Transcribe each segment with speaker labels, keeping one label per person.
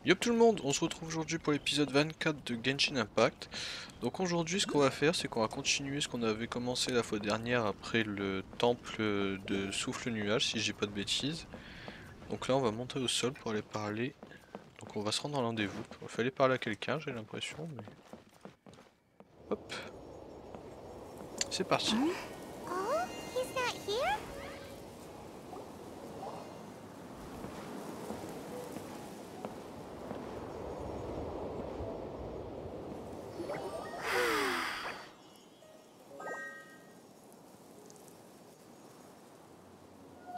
Speaker 1: Yop tout le monde, on se retrouve aujourd'hui pour l'épisode 24 de Genshin Impact. Donc aujourd'hui ce qu'on va faire c'est qu'on va continuer ce qu'on avait commencé la fois dernière après le temple de souffle nuage si j'ai pas de bêtises. Donc là on va monter au sol pour aller parler. Donc on va se rendre en rendez-vous. Il fallait parler à quelqu'un j'ai l'impression mais... Hop, c'est parti.
Speaker 2: Oh, he's not here?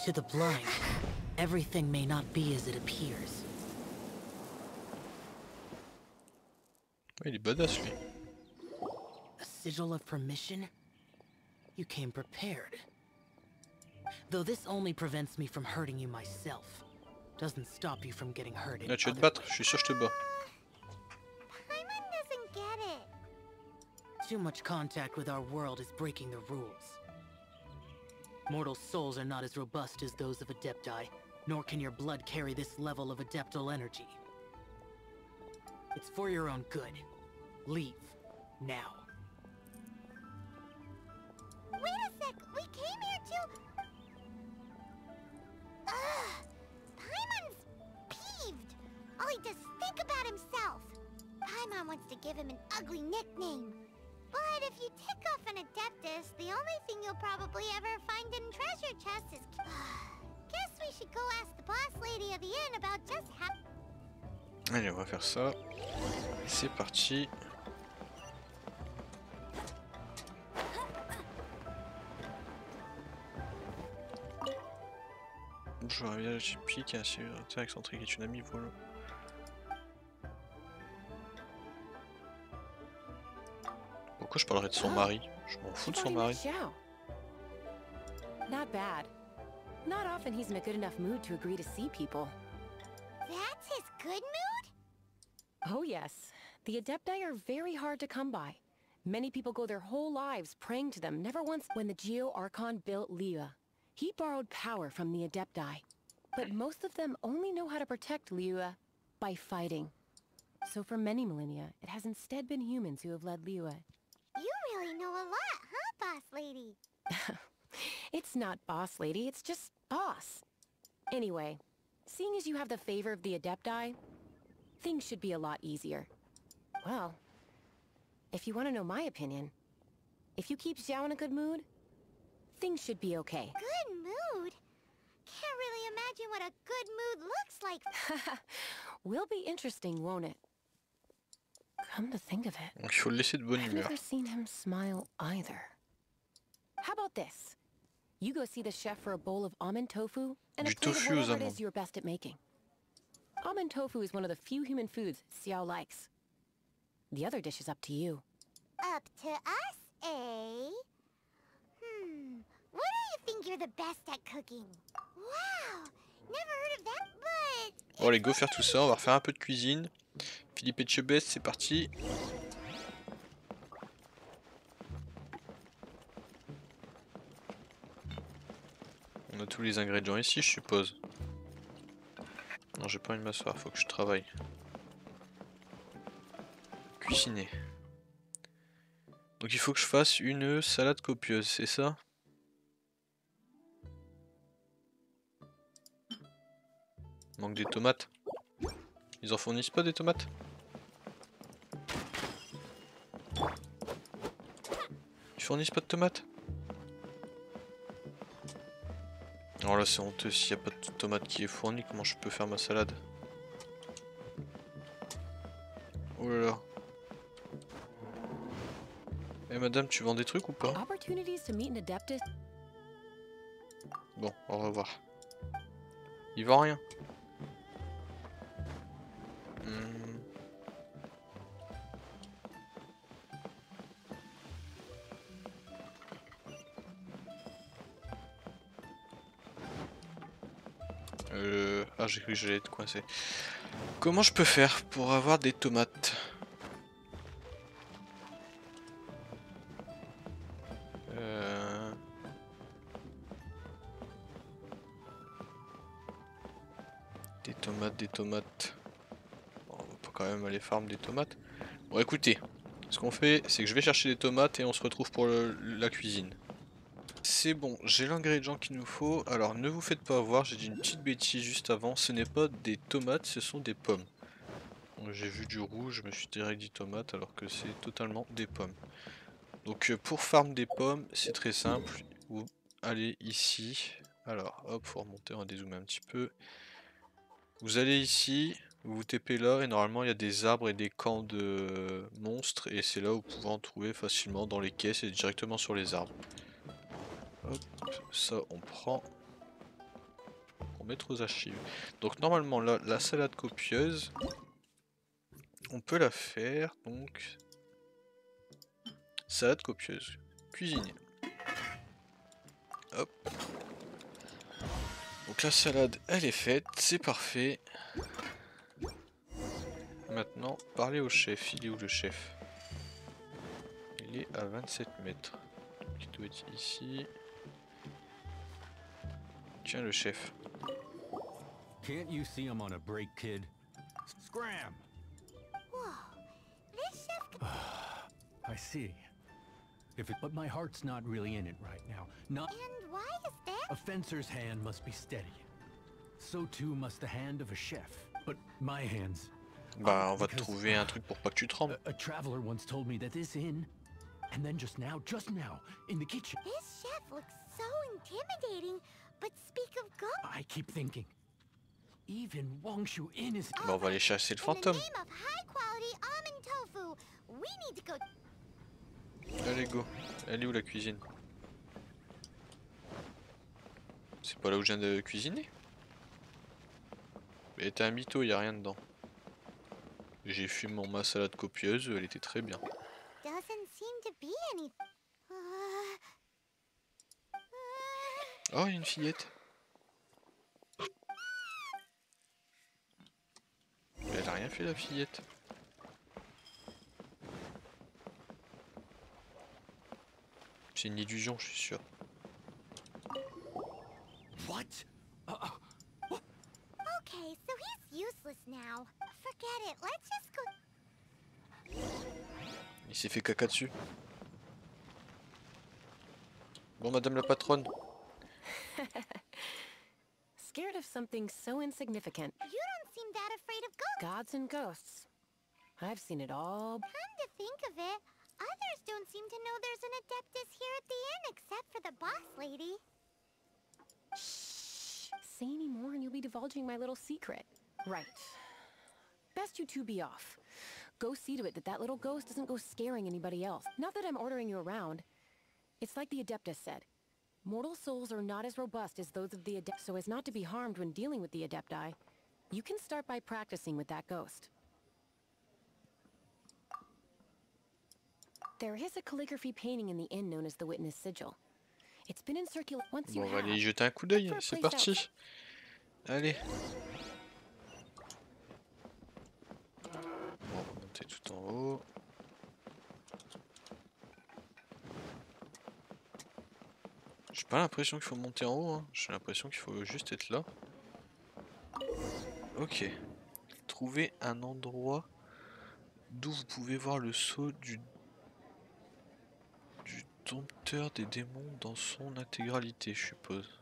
Speaker 3: To the blind, everything may not be as it appears.
Speaker 1: Ouais, il est badass lui.
Speaker 3: A sigil of permission? You came prepared. Though this only prevents me from hurting you myself, doesn't stop you from getting hurt in
Speaker 1: Là tu vas te
Speaker 3: other
Speaker 1: battre, je
Speaker 3: ways.
Speaker 1: suis sûr que je te bats.
Speaker 2: Paimon doesn't get it.
Speaker 3: Too much contact with our world is breaking the rules. Mortal souls are not as robust as those of Adepti, nor can your blood carry this level of adeptal energy. It's for your own good. Leave. Now.
Speaker 2: Wait a sec, we came here to... Ugh! Paimon's peeved. All he does is think about himself. Paimon wants to give him an ugly nickname. But if you tick off an Adeptus, the only thing you'll probably ever find in treasure chests is... Guess we should go ask the boss lady of the inn about just how...
Speaker 1: Allez on va faire ça. C'est parti. Bonjour, un village typique, un cimetière excentrique est une amie volante. Pourquoi je parlerais de son mari? Je m'en fous de son mari.
Speaker 4: Not bad. Not often he's in a good enough mood to agree to see people.
Speaker 2: That's his good mood?
Speaker 4: Oh yes. The Adepti are very hard to come by. Many people go their whole lives praying to them, never once. When the Geo Archon built Liyue, he borrowed power from the Adepti. But most of them only know how to protect Liyue by fighting. So for many millennia, it has instead been humans who have led Liyue.
Speaker 2: You really know a lot, huh, boss lady?
Speaker 4: It's not boss lady, it's just boss. Anyway, seeing as you have the favor of the Adepti, things should be a lot easier. Well, if you want to know my opinion, if you keep Xiao in a good mood, things should be okay.
Speaker 2: Good mood? Can't really imagine what a good mood looks like.
Speaker 4: Will be interesting, won't it? Come to think of it,
Speaker 1: Donc il faut le laisser de bonne
Speaker 4: I've
Speaker 1: humeur.
Speaker 4: never seen him smile either. How about this? You go see the chef for a bowl of almond tofu and a
Speaker 1: Du
Speaker 4: plate of
Speaker 1: tofu aux
Speaker 4: whatever it
Speaker 1: amandes.
Speaker 4: is you're best at making. Almond tofu is one of the few human foods Xiao likes. The other dish is up to you.
Speaker 2: Up to us, eh? What do you think you're the best at cooking? Wow! Never heard of that, but...
Speaker 1: Bon allez go faire tout ça, on va refaire un peu de cuisine. Philippe Etchebest, c'est parti. On a tous les ingrédients ici je suppose. Non j'ai pas envie de m'asseoir, faut que je travaille. Cuisiner. Donc il faut que je fasse une salade copieuse, c'est ça? Manque des tomates. Ils en fournissent pas des tomates? Ils fournissent pas de tomates? Alors là c'est honteux, s'il n'y a pas de tomate qui est fournie, comment je peux faire ma salade? Oh là là. Eh madame, tu vends des trucs ou pas?
Speaker 4: Opportunities to meet an Adeptus.
Speaker 1: Bon, au revoir. Il vend rien. Hmm. Ah j'ai cru que j'allais être coincé. Comment je peux faire pour avoir des tomates? Des tomates. quand même aller farm des tomates. Bon écoutez, ce qu'on fait c'est que je vais chercher des tomates et on se retrouve pour la cuisine. C'est bon, j'ai l'ingrédient qu'il nous faut. Alors ne vous faites pas avoir, j'ai dit une petite bêtise juste avant. Ce n'est pas des tomates, ce sont des pommes. J'ai vu du rouge, je me suis direct dit tomates alors que c'est totalement des pommes. Donc pour farm des pommes, c'est très simple. Vous allez ici. Alors hop, faut remonter, on va dézoomer un petit peu. Vous allez ici, vous vous TP là et normalement il y a des arbres et des camps de monstres et c'est là où vous pouvez en trouver facilement dans les caisses et directement sur les arbres. Hop, ça on prend pour mettre aux archives. Donc normalement là, la salade copieuse, on peut la faire donc salade copieuse, cuisinier. Hop. Donc la salade elle est faite, c'est parfait. Maintenant, parlez au chef. Il est où le chef? Il est à 27 mètres. Donc il doit être ici. Tiens le chef.
Speaker 5: Can't you see I'm on a break, kid? Scram!
Speaker 2: Whoa, this chef.
Speaker 5: I see. But my heart's not really in it right now. Not
Speaker 2: And why is that?
Speaker 5: a fencer's hand must be steady. So too must the hand of a chef. But my hands.
Speaker 1: Bah on va te trouver un truc pour pas que tu trembles.
Speaker 5: A traveler once told me that this inn, and then just now, in the kitchen.
Speaker 2: This chef looks so intimidating, but speak of God.
Speaker 5: I keep thinking. Even Wangshu Inn is.
Speaker 1: Bah on va aller chasser le
Speaker 2: In the
Speaker 1: fantôme.
Speaker 2: name of high quality almond tofu, we need to go.
Speaker 1: Allez go. Elle est où la cuisine? C'est pas là où je viens de cuisiner? Mais t'es un mytho, y a rien dedans. J'ai fumé ma salade copieuse, elle était très bien.
Speaker 2: Doesn't seem to be any.
Speaker 1: Oh, une fillette. Mais elle a rien fait la fillette. C'est une illusion, je suis sûr.
Speaker 5: What?
Speaker 2: Okay, so he's useless now. Forget it. Let's just go.
Speaker 1: Il s'est fait caca dessus. Bon, madame la patronne.
Speaker 4: Scared of something so insignificant.
Speaker 2: You don't seem that afraid of ghosts.
Speaker 4: Gods and ghosts. I've seen it all.
Speaker 2: Come to think of it, others don't seem to know there's an Adeptus here at the inn except for the boss lady.
Speaker 4: Shh. Say any more and you'll be divulging my little secret. Right. Best you two be off. Go see to it that that little ghost doesn't go scaring anybody else. Not that I'm ordering you around. It's like the Adeptus said. Mortal souls are not as robust as those of the Adept, so as not to be harmed when dealing with the Adepti. You can start by practicing with that ghost. There is a calligraphy painting in the inn known as the Witness Sigil. It's been in circulation once you
Speaker 1: Bon, on va
Speaker 4: have.
Speaker 1: aller y jeter un coup d'œil, c'est parti. Allez. On va monter tout en haut. J'ai pas l'impression qu'il faut monter en haut, hein. J'ai l'impression qu'il faut juste être là. Ok. Trouver un endroit d'où vous pouvez voir le sceau du dompteur des démons dans son intégralité, je suppose.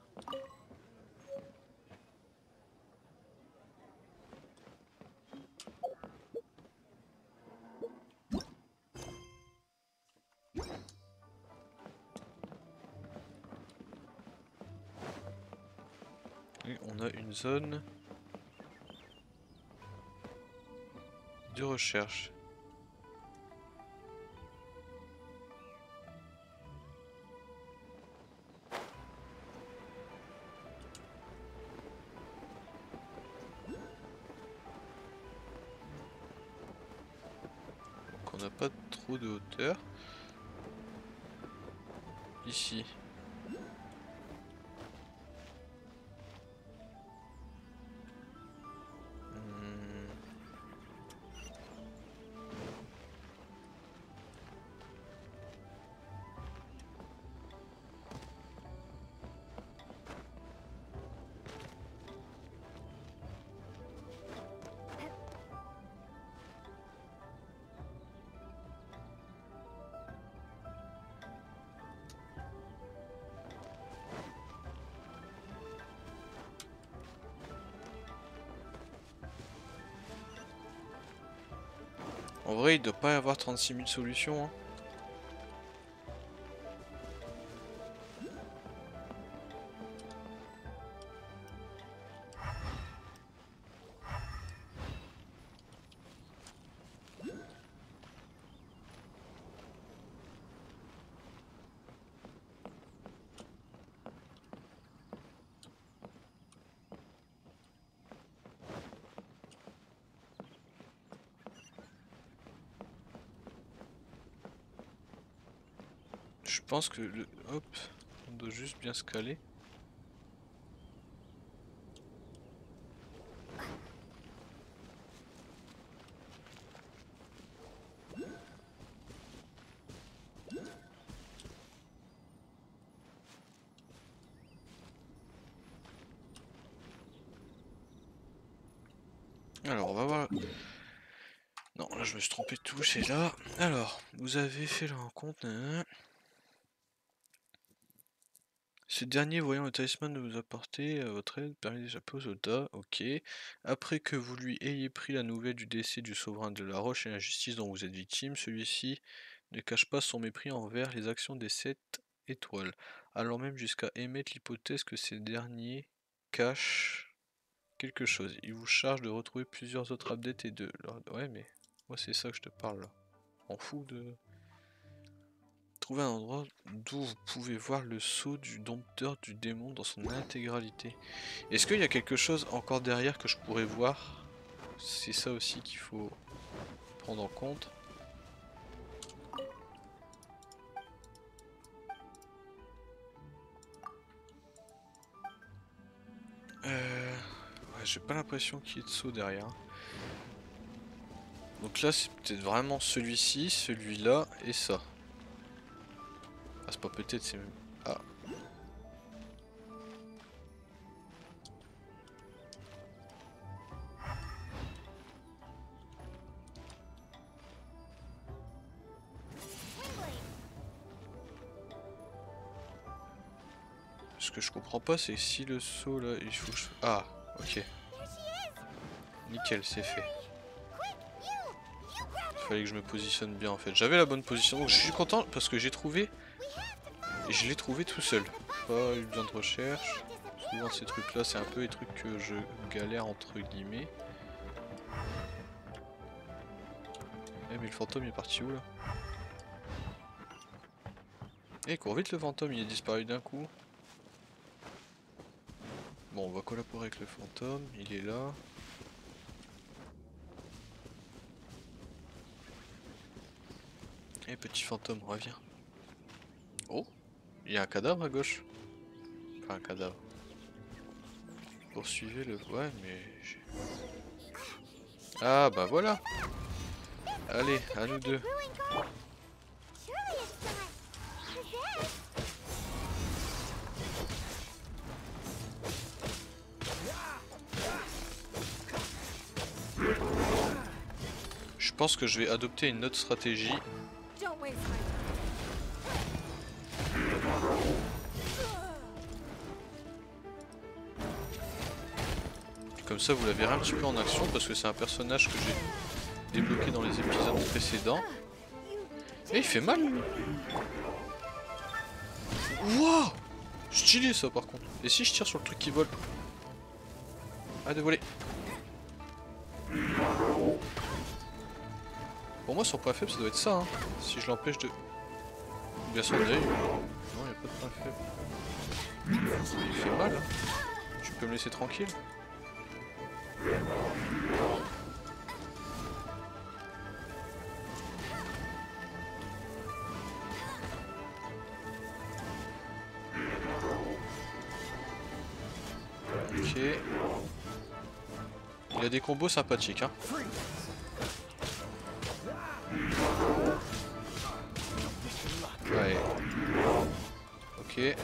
Speaker 1: Et on a une zone de recherche. Donc on n'a pas trop de hauteur. Ici. En vrai, il doit pas y avoir 36 000 solutions. Hein. Je pense que le... Hop, on doit juste bien se caler. Alors, on va voir... Non, là je me suis trompé de touche, et là... Alors, vous avez fait la rencontre... Ce dernier, voyant le talisman de vous apporter à votre aide, permet d'échapper aux soldats, ok. Après que vous lui ayez pris la nouvelle du décès du souverain de la Roche et l'injustice dont vous êtes victime, celui-ci ne cache pas son mépris envers les actions des 7 étoiles, allant même jusqu'à émettre l'hypothèse que ces derniers cachent quelque chose. Il vous charge de retrouver plusieurs autres updates et de... Ouais mais, moi c'est ça que je te parle là. On fout de... Trouver un endroit d'où vous pouvez voir le sceau du dompteur du démon dans son intégralité. Est-ce qu'il y a quelque chose encore derrière que je pourrais voir? C'est ça aussi qu'il faut prendre en compte. Ouais, j'ai pas l'impression qu'il y ait de saut derrière. Donc là c'est peut-être vraiment celui-ci, celui-là et ça. Ah c'est pas peut-être, c'est même... Ah. Ce que je comprends pas c'est si le saut là, il faut que je... Ah, ok. Nickel, c'est fait. Il fallait que je me positionne bien en fait. J'avais la bonne position, donc je suis content parce que j'ai trouvé... Et je l'ai trouvé tout seul. Pas eu besoin de recherche. Souvent ces trucs là c'est un peu les trucs que je galère entre guillemets. Eh mais le fantôme il est parti où là? Eh cours vite le fantôme, il est disparu d'un coup. Bon on va collaborer avec le fantôme, il est là. Eh petit fantôme, reviens. Oh, il y a un cadavre à gauche. Enfin un cadavre. Poursuivez le... Ouais mais... Ah bah voilà. Allez, à nous deux. Je pense que je vais adopter une autre stratégie. Comme ça vous la verrez un petit peu en action parce que c'est un personnage que j'ai débloqué dans les épisodes précédents. Et il fait mal lui. Wouah, stylé ça par contre. Et si je tire sur le truc qui vole? Ah de voler. Pour moi son point faible ça doit être ça hein. Si je l'empêche de... Bien son œil. Non il n'y a pas de point faible. Il fait mal hein. Tu peux me laisser tranquille? Ok. Il a des combos sympathiques hein. Ouais. Ok.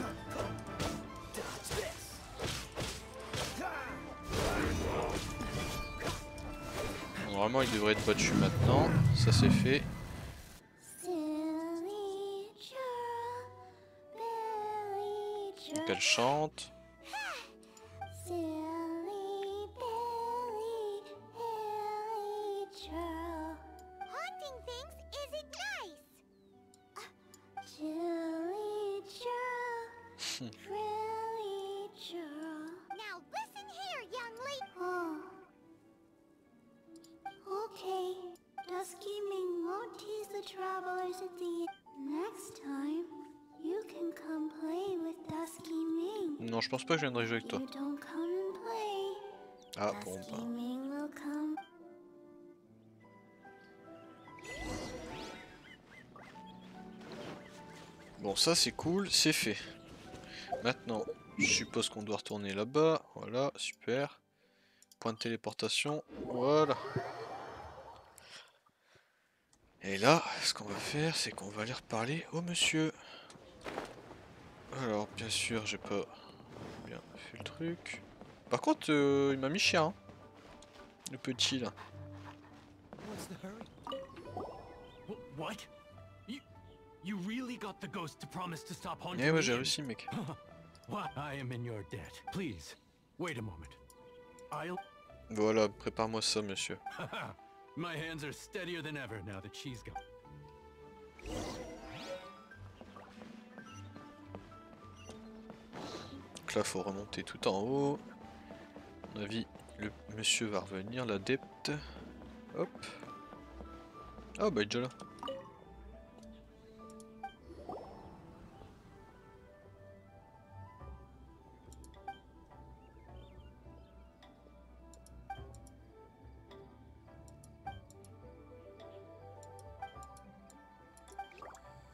Speaker 1: Normalement il devrait être battu maintenant. Ça c'est fait. Donc elle chante. Non, je pense pas que je viendrai jouer avec toi.
Speaker 2: You don't come and play.
Speaker 1: Ah, bon, bah.
Speaker 2: Scheming will come.
Speaker 1: Bon, ça c'est cool, c'est fait. Maintenant, je suppose qu'on doit retourner là-bas. Voilà, super. Point de téléportation, voilà. Et là, ce qu'on va faire, c'est qu'on va aller reparler au monsieur. Alors, bien sûr, j'ai pas bien fait le truc. Par contre, il m'a mis chien, hein, le petit là.
Speaker 5: What's the hurry? What? You really got the ghost to promise to stop haunting
Speaker 1: Eh ouais,
Speaker 5: me
Speaker 1: j'ai
Speaker 5: and-
Speaker 1: réussi, mec.
Speaker 5: Well, I am in your debt. Please, wait a moment. I'll...
Speaker 1: Voilà, prépare-moi ça, monsieur.
Speaker 5: My hands are steadier than ever now that she's gone.
Speaker 1: Donc là, faut remonter tout en haut. À mon avis, le monsieur va revenir, l'adepte. Hop. Ah bah il est déjà là.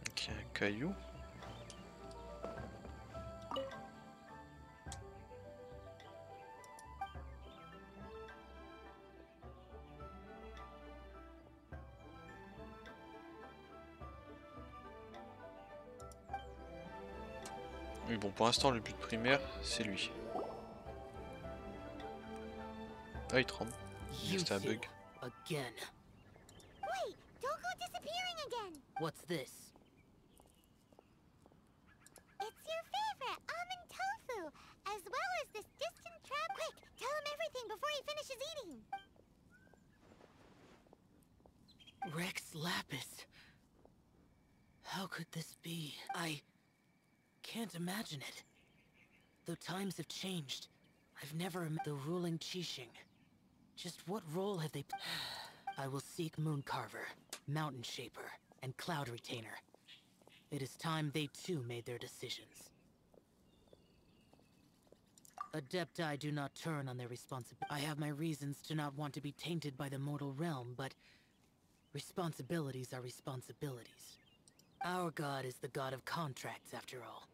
Speaker 1: Ok, un caillou. Mais bon, pour l'instant, le but primaire, c'est lui. Ah, il tremble.
Speaker 3: You
Speaker 1: C'était un
Speaker 3: two,
Speaker 1: bug.
Speaker 3: again.
Speaker 2: Wait, don't go disappearing again.
Speaker 3: What's this?
Speaker 2: It's your favorite, almond tofu, as well as this distant trap. Quick, tell him everything before he finishes eating.
Speaker 3: Rex Lapis. How could this be? I can't imagine it. Though times have changed, I've never met the ruling Qixing. Just what role have they I will seek Mooncarver, Mountain Shaper, and Cloud Retainer. It is time they too made their decisions. Adepti do not turn on their responsibility. I have my reasons to not want to be tainted by the mortal realm, but responsibilities are responsibilities. Our god is the god of contracts, after all.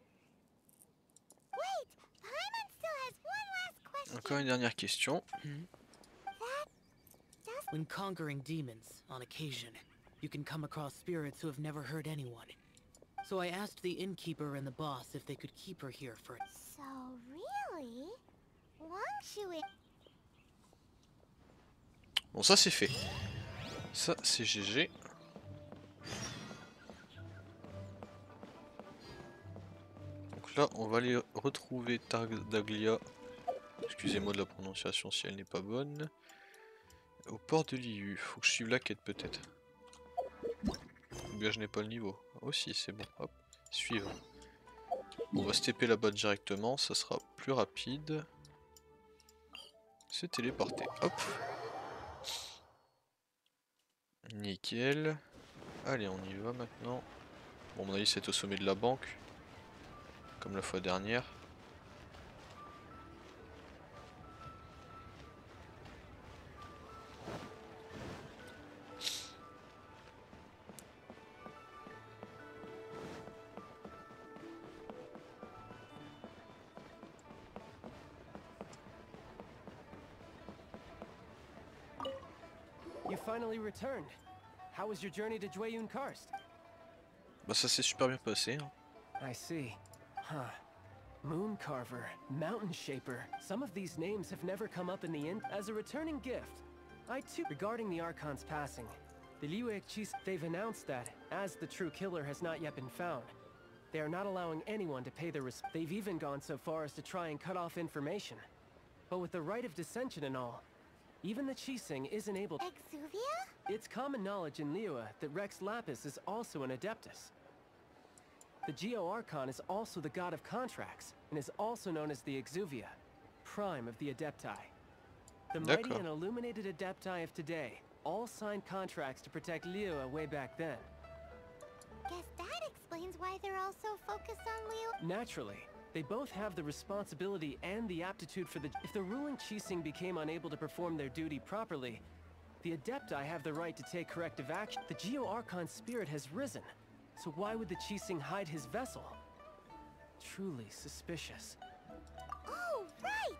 Speaker 2: Wait, Paimon still has one last question.
Speaker 1: Encore une dernière question.
Speaker 3: When conquering demons, on occasion, you can come across spirits who have never hurt anyone. So I asked the innkeeper and the boss if they could keep her here for...
Speaker 2: So really, Wangshu is...
Speaker 1: Bon, ça c'est fait. Ça c'est GG. Donc là, on va aller retrouver Targdaglia. Excusez-moi de la prononciation si elle n'est pas bonne. Au port de Liu. Faut que je suive la quête peut-être. Ou bien je n'ai pas le niveau. Aussi, c'est bon. Hop, suivre. On va se TP là-bas directement, ça sera plus rapide. Se téléporter. Hop. Nickel. Allez, on y va maintenant. Bon, à mon avis, c'est au sommet de la banque. Comme la fois dernière.
Speaker 6: You finally returned. How was your journey to Jueyun Karst?
Speaker 1: Bah ça s'est super bien passé. Hein.
Speaker 6: I see. Huh. Mooncarver, Mountain Shaper. Some of these names have never come up in the inn. As a returning gift, I too... Regarding the Archon's passing, the Liuek Chis... They've announced that, as the true killer has not yet been found, they are not allowing anyone to pay their They've even gone so far as to try and cut off information. But with the right of dissension and all, even the Qixing isn't able...
Speaker 2: Exuvia?
Speaker 6: It's common knowledge in Liyue that Rex Lapis is also an Adeptus. The Geo Archon is also the god of contracts, and is also known as the Exuvia, prime of the Adepti. The mighty
Speaker 1: D'accord.
Speaker 6: and illuminated Adepti of today all signed contracts to protect Liyue way back then.
Speaker 2: Guess that explains why they're all so focused on Liu.
Speaker 6: Naturally, They both have the responsibility and the aptitude for the... If the ruling Qixing became unable to perform their duty properly, the Adepti have the right to take corrective action. The Geo-Archon spirit has risen, so why would the Qixing hide his vessel? Truly suspicious.
Speaker 2: Oh, right!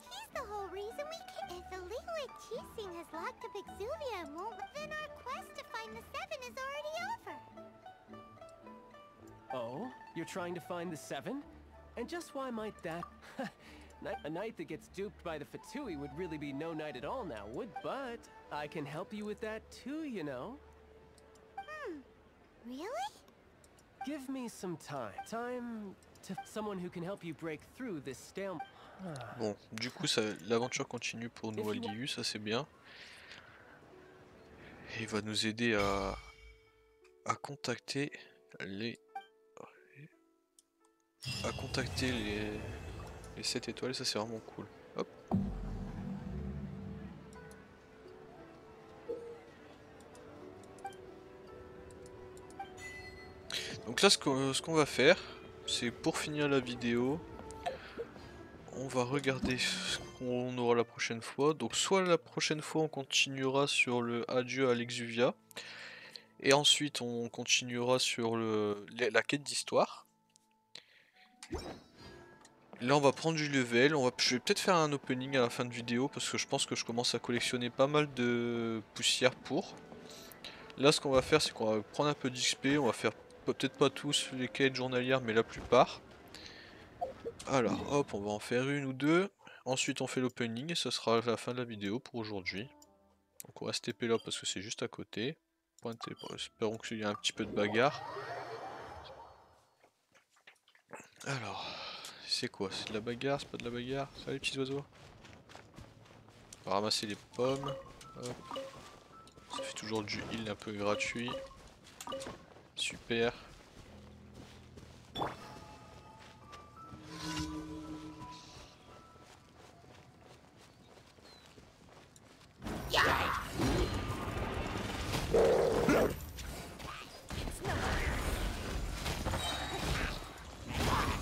Speaker 2: He's the whole reason we came. If the Liyue Qixing has locked up Exuvia and won't, then our quest to find the Seven is already over.
Speaker 6: Oh? You're trying to find the Seven? And just why might that... A knight that gets duped by the Fatui would really be no knight at all now, but I can help you with that too, you know?
Speaker 2: Really?
Speaker 6: Give me some time. Time to someone who can help you break through this stalemate.
Speaker 1: Bon, du coup, l'aventure continue pour nous à Liyue, ça c'est bien. Et il va nous aider à contacter les 7 étoiles, ça c'est vraiment cool. Hop. Donc là ce qu'on va faire, c'est pour finir la vidéo, on va regarder ce qu'on aura la prochaine fois. Donc soit la prochaine fois on continuera sur le adieu à l'Exuvia, et ensuite on continuera sur la quête d'histoire. Là on va prendre du level, je vais peut-être faire un opening à la fin de vidéo parce que je pense que je commence à collectionner pas mal de poussière pour. Là ce qu'on va faire c'est qu'on va prendre un peu d'XP, on va faire peut-être pas tous les quêtes journalières mais la plupart. Alors hop, on va en faire une ou deux, ensuite on fait l'opening et ce sera la fin de la vidéo pour aujourd'hui. Donc on va se TP là parce que c'est juste à côté. Espérons qu'il y ait un petit peu de bagarre. Alors... c'est quoi? C'est de la bagarre? C'est pas de la bagarre? Ça va les petits oiseaux? On va ramasser les pommes. Hop. Ça fait toujours du heal un peu gratuit. Super.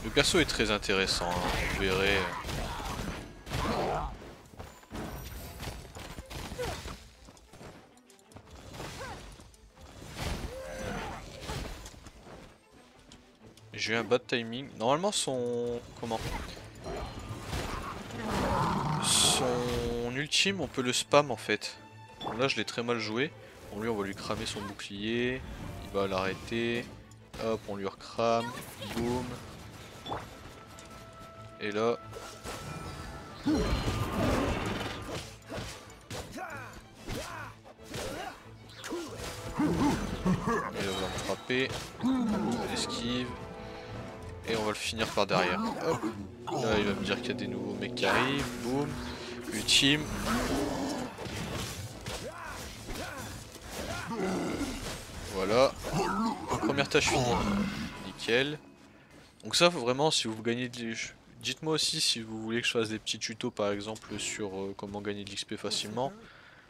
Speaker 1: Le perso est très intéressant, hein, vous verrez. J'ai eu un bad timing. Normalement son... comment? Son ultime on peut le spam en fait. Bon, là je l'ai très mal joué. Bon lui on va lui cramer son bouclier. Il va l'arrêter. Hop on lui recrame. Boum. Et là... et on va me frapper. Esquive. Et on va le finir par derrière. Hop. Là il va me dire qu'il y a des nouveaux mecs qui arrivent. Boum. Ultime. Voilà. Première tâche finie. Nickel. Donc ça vraiment si vous gagnez de... dites-moi aussi si vous voulez que je fasse des petits tutos par exemple sur comment gagner de l'XP facilement.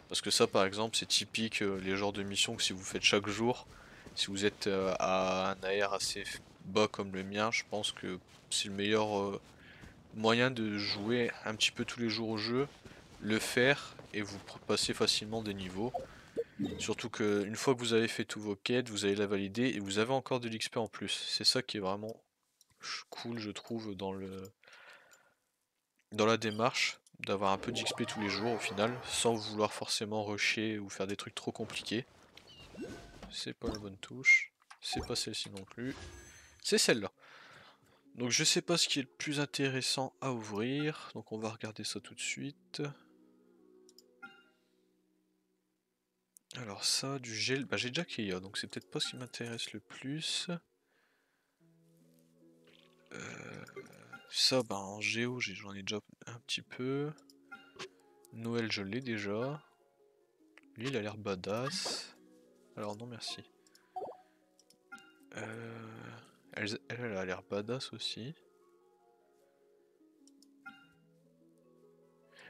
Speaker 1: Parce que ça par exemple c'est typique les genres de missions que si vous faites chaque jour, si vous êtes à un AR assez bas comme le mien, je pense que c'est le meilleur moyen de jouer un petit peu tous les jours au jeu, le faire et vous passer facilement des niveaux. Surtout que une fois que vous avez fait tous vos quêtes, vous allez la valider et vous avez encore de l'XP en plus. C'est ça qui est vraiment cool je trouve dans la démarche, d'avoir un peu d'XP tous les jours au final, sans vouloir forcément rusher ou faire des trucs trop compliqués. C'est pas la bonne touche, c'est pas celle-ci non plus, c'est celle-là. Donc je sais pas ce qui est le plus intéressant à ouvrir, donc on va regarder ça tout de suite. Alors ça, du gel, bah j'ai déjà Keia, donc c'est peut-être pas ce qui m'intéresse le plus. Ça, bah en géo, j'en ai déjà un petit peu. Noël, je l'ai déjà. Lui, il a l'air badass. Alors non, merci. Elle a l'air badass aussi.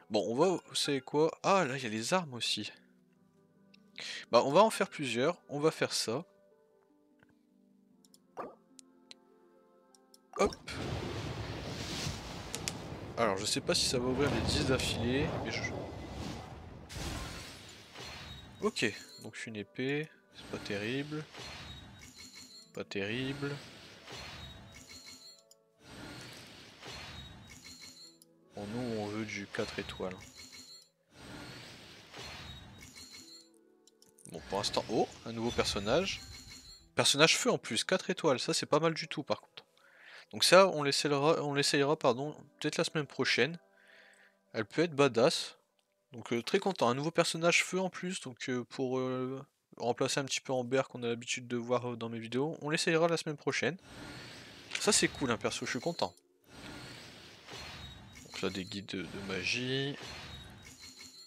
Speaker 1: Bon, on va... Vous savez quoi? Ah, là, il y a les armes aussi. Bah, on va en faire plusieurs. On va faire ça. Hop. Alors je sais pas si ça va ouvrir les 10 d'affilée, mais je... Ok, donc une épée, c'est pas terrible. Pas terrible. Bon, nous on veut du 4 étoiles. Bon pour l'instant, oh, un nouveau personnage. Personnage feu en plus, 4 étoiles, ça c'est pas mal du tout par contre. Donc ça on l'essayera pardon, peut-être la semaine prochaine. Elle peut être badass. Donc très content, un nouveau personnage feu en plus, donc pour remplacer un petit peu Amber qu'on a l'habitude de voir dans mes vidéos, on l'essayera la semaine prochaine. Ça c'est cool un perso, je suis content. Donc là des guides de magie.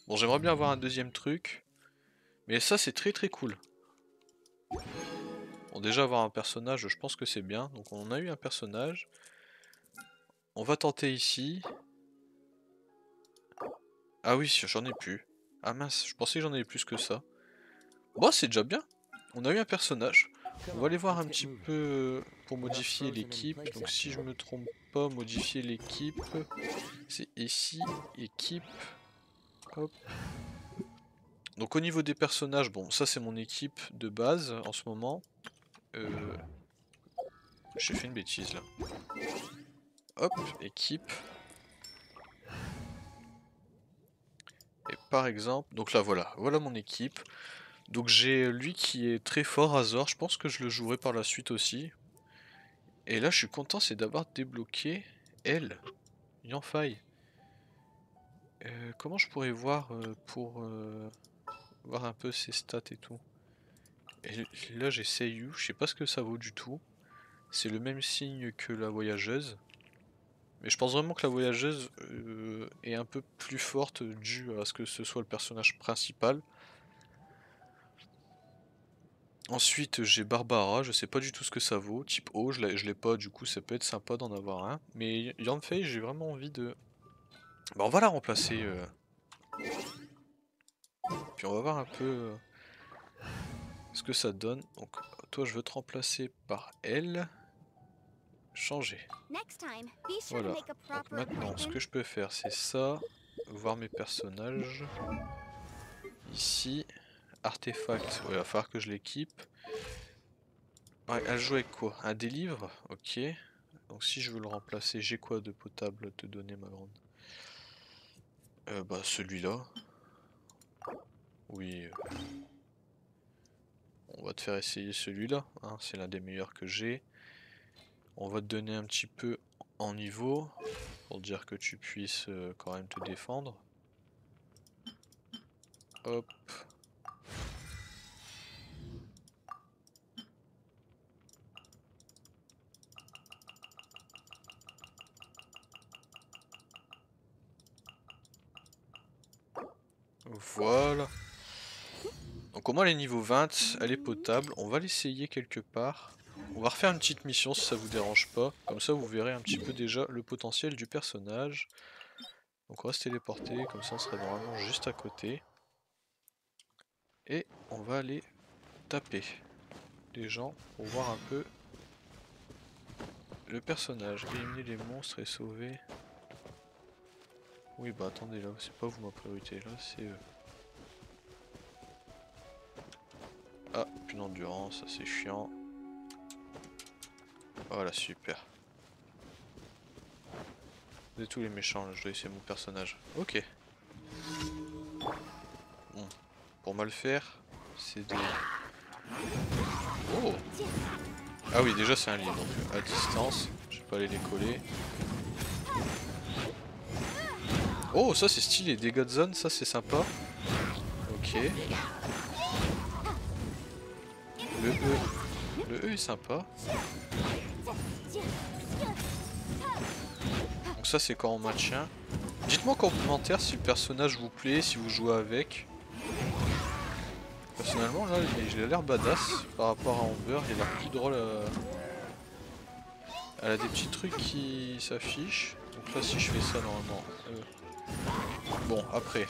Speaker 1: Bon j'aimerais bien avoir un deuxième truc, mais ça c'est très très cool. Bon déjà avoir un personnage je pense que c'est bien, donc on a eu un personnage. On va tenter ici. Ah oui j'en ai plus. Ah mince, je pensais que j'en avais plus que ça. Bon c'est déjà bien, on a eu un personnage. On va aller voir un petit peu pour modifier l'équipe. Donc si je me trompe pas, modifier l'équipe, c'est ici, équipe. Hop. Donc au niveau des personnages, bon ça c'est mon équipe de base en ce moment. J'ai fait une bêtise là. Hop, équipe. Et par exemple, donc là voilà, voilà mon équipe. Donc j'ai lui qui est très fort, Azor, je pense que je le jouerai par la suite aussi. Et là je suis content, c'est d'avoir débloqué elle, Yanfei. Comment je pourrais voir pour voir un peu ses stats et tout. Et là j'ai Seiyu, je sais pas ce que ça vaut du tout. C'est le même signe que la voyageuse. Mais je pense vraiment que la voyageuse est un peu plus forte dû à ce que ce soit le personnage principal. Ensuite j'ai Barbara, je sais pas du tout ce que ça vaut. Type O, je l'ai pas, du coup ça peut être sympa d'en avoir un. Mais Yanfei, j'ai vraiment envie de... Bah on va la remplacer. Puis on va voir un peu ce que ça donne. Donc toi je veux te remplacer par elle. Changer. Voilà. Donc maintenant ce que je peux faire c'est ça. Voir mes personnages. Ici. Artefact. Ouais, il va falloir que je l'équipe. Ouais, elle joue avec quoi? Un délivre? Ok. Donc si je veux le remplacer, j'ai quoi de potable à te donner ma grande? Bah celui-là. Oui. On va te faire essayer celui-là. Hein, c'est l'un des meilleurs que j'ai. On va te donner un petit peu en niveau. Pour dire que tu puisses quand même te défendre. Hop. Voilà. Donc au moins elle est niveau 20, elle est potable. On va l'essayer quelque part. On va refaire une petite mission si ça vous dérange pas. Comme ça vous verrez un petit peu déjà le potentiel du personnage. Donc on va se téléporter, comme ça on sera normalement juste à côté. Et on va aller taper les gens pour voir un peu le personnage. Éliminer les monstres et sauver. Oui bah attendez là, c'est pas vous ma priorité, là c'est eux. Ah, plus d'endurance, ça c'est chiant. Voilà, super. Vous êtes tous les méchants là, je dois essayer mon personnage. Ok. Bon, pour mal faire, c'est des... Oh! Ah oui, déjà c'est un livre, donc à distance, je vais pas aller les coller. Oh, ça c'est stylé, dégâts de zone, ça c'est sympa. Ok. Le E est sympa. Donc ça c'est quand on maintient. Dites-moi en commentaire si le personnage vous plaît, si vous jouez avec. Personnellement là il a l'air badass par rapport à Amber, il a l'air plus drôle elle a des petits trucs qui s'affichent. Donc là si je fais ça normalement. Bon après.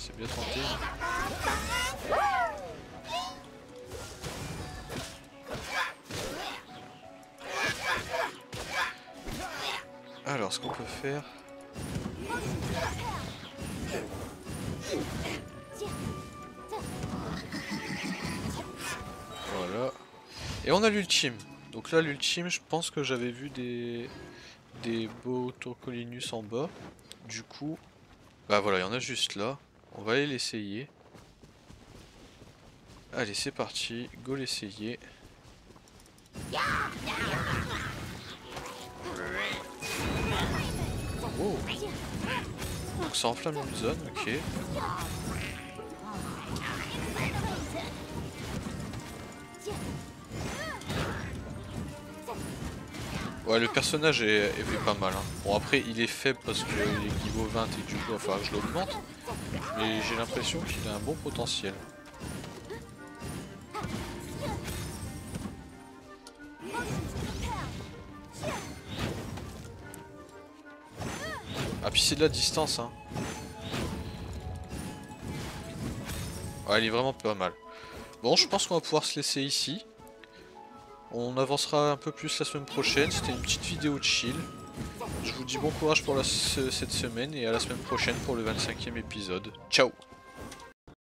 Speaker 1: C'est bien tenté. Alors, ce qu'on peut faire... Voilà. Et on a l'ultime. Donc là, l'ultime, je pense que j'avais vu des beaux Turcolinus en bas. Du coup, bah voilà, il y en a juste là. On va aller l'essayer. Allez, c'est parti. Go l'essayer. Oh. Donc ça enflamme une zone, ok. Ouais, le personnage est pas mal. Hein. Bon, après, il est faible parce qu'il est niveau 20 et du coup, il va falloir que je l'augmente. Mais j'ai l'impression qu'il a un bon potentiel. Ah, puis c'est de la distance. Hein. Ouais, il est vraiment pas mal. Bon, je pense qu'on va pouvoir se laisser ici. On avancera un peu plus la semaine prochaine, c'était une petite vidéo de chill. Je vous dis bon courage pour cette semaine et à la semaine prochaine pour le 25e épisode. Ciao!